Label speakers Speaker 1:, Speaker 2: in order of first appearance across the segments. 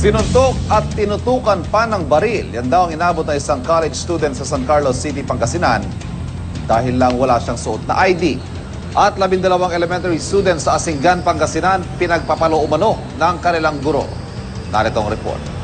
Speaker 1: Sinuntok at tinutukan pa ng baril. Yan daw ang inabot na isang college student sa San Carlos City, Pangasinan dahil lang wala siyang suot na ID. At 12 elementary students sa Asinggan, Pangasinan pinagpapalo umano ng kanilang guro. Narito ang report.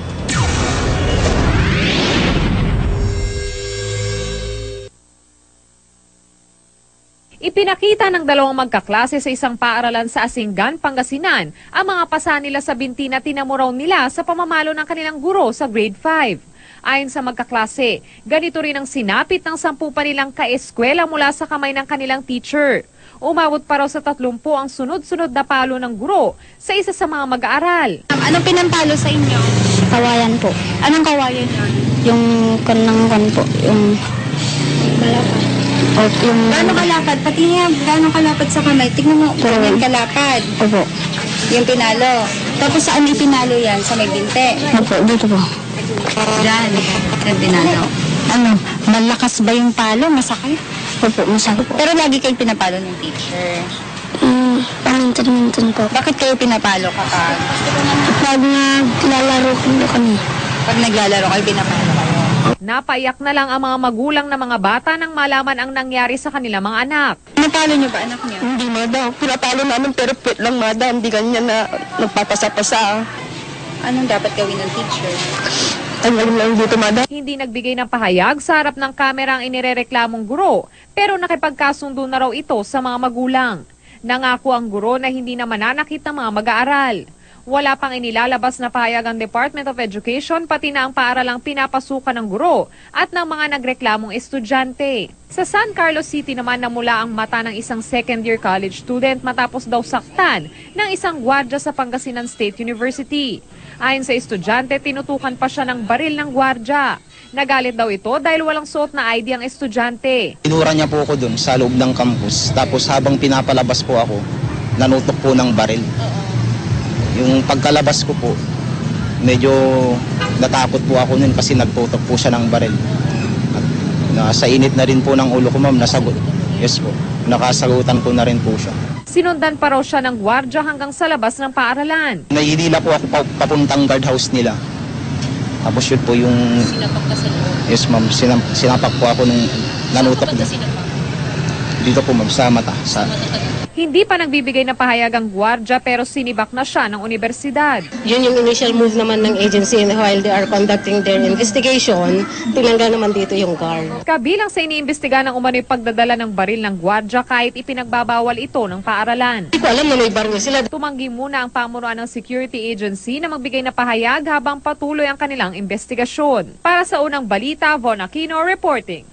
Speaker 2: Ipinakita ng dalawang magkaklase sa isang paaralan sa Asinggan, Pangasinan ang mga pasa nila sa binti na tinamuraw nila sa pamamalo ng kanilang guro sa grade 5. Ayon sa magkaklase, ganito rin ang sinapit ng 10 pa nilang kaeskwela mula sa kamay ng kanilang teacher. Umabot pa raw sa 30 ang sunod-sunod na palo ng guro sa isa sa mga mag-aaral.
Speaker 3: Anong pinampalo sa inyo?
Speaker 4: Kawayan po.
Speaker 3: Anong kawayan yun?
Speaker 4: Yung kanang po, yung
Speaker 3: Malapad.
Speaker 4: o yung
Speaker 3: Gano'ng kalapad? Pati nga, gano'ng kalapad sa kamay? Tignan mo, ganyan kalapad.
Speaker 4: opo.
Speaker 3: Yung pinalo. Tapos saan ipinalo yan? Sa may binte?
Speaker 4: Opo, dito po.
Speaker 3: Diyan. Yung pinalo.
Speaker 4: Ano, malakas ba yung palo? Masakit? Opo, masakit po.
Speaker 3: Pero lagi kayong pinapalo ng teacher.
Speaker 4: Paminsan-minsan po.
Speaker 3: Bakit kayo pinapalo kapag?
Speaker 4: Pag naglalaro kami.
Speaker 3: Pag naglalaro kayo, pinapalo kayo.
Speaker 2: Napaiyak na lang ang mga magulang ng mga bata nang malaman ang nangyari sa kanilang mga anak.
Speaker 3: Pinapalo niyo ba anak niyo?
Speaker 5: Hindi, madam. Pinapalo namin pero pwet lang, madam. Hindi ganyan na nagpapasa-pasa.
Speaker 3: Anong dapat gawin ng teacher?
Speaker 5: Tanggalin lang dito, madam.
Speaker 2: Hindi nagbigay ng pahayag sa harap ng kamera ang inirereklamong guro, pero nakipagkasundo na raw ito sa mga magulang. Nangako ang guro na hindi na mananakit ng mga mag-aaral. Wala pang inilalabas na pahayag ang Department of Education pati na ang paaralang pinapasukan ng guro at ng mga nagreklamong estudyante. Sa San Carlos City naman namula ang mata ng isang second-year college student matapos daw saktan ng isang gwardiya sa Pangasinan State University. Ayon sa estudyante, tinutukan pa siya ng baril ng gwardiya. Nagalit daw ito dahil walang suot na ID ang estudyante.
Speaker 6: Tinura niya po ako dun sa loob ng campus. Tapos habang pinapalabas po ako, nanutok po ng baril. Yung pagkalabas ko po, medyo natakot po ako nun kasi nagtutok po siya ng baril. At sa init na rin po ng ulo ko, ma'am, nasagot. Yes po, nakasagutan ko na rin po siya.
Speaker 2: Sinundan pa raw siya ng gwardiya hanggang sa labas ng paaralan.
Speaker 6: Nahihila po ako papuntang guardhouse nila. Tapos yun po yung...
Speaker 3: Sinapak ka sa loob.
Speaker 6: Yes, ma'am, sinapak po ako nung nanutok niya. Dito po, ma'am, sa mata.
Speaker 2: Hindi pa nagbibigay ng pahayag ang gwardiya pero sinibak na siya ng universidad.
Speaker 5: Yun yung initial move naman ng agency and while they are conducting their investigation, tinanggal naman dito yung guard.
Speaker 2: Kabilang sa iniimbestiga ng umano'y pagdadala ng baril ng gwardiya kahit ipinagbabawal ito ng paaralan.
Speaker 5: Hindi ko alam na may baril sila.
Speaker 2: Tumanggi muna ang pamunuan ng security agency na magbigay na pahayag habang patuloy ang kanilang investigasyon. Para sa unang balita, Von Aquino reporting.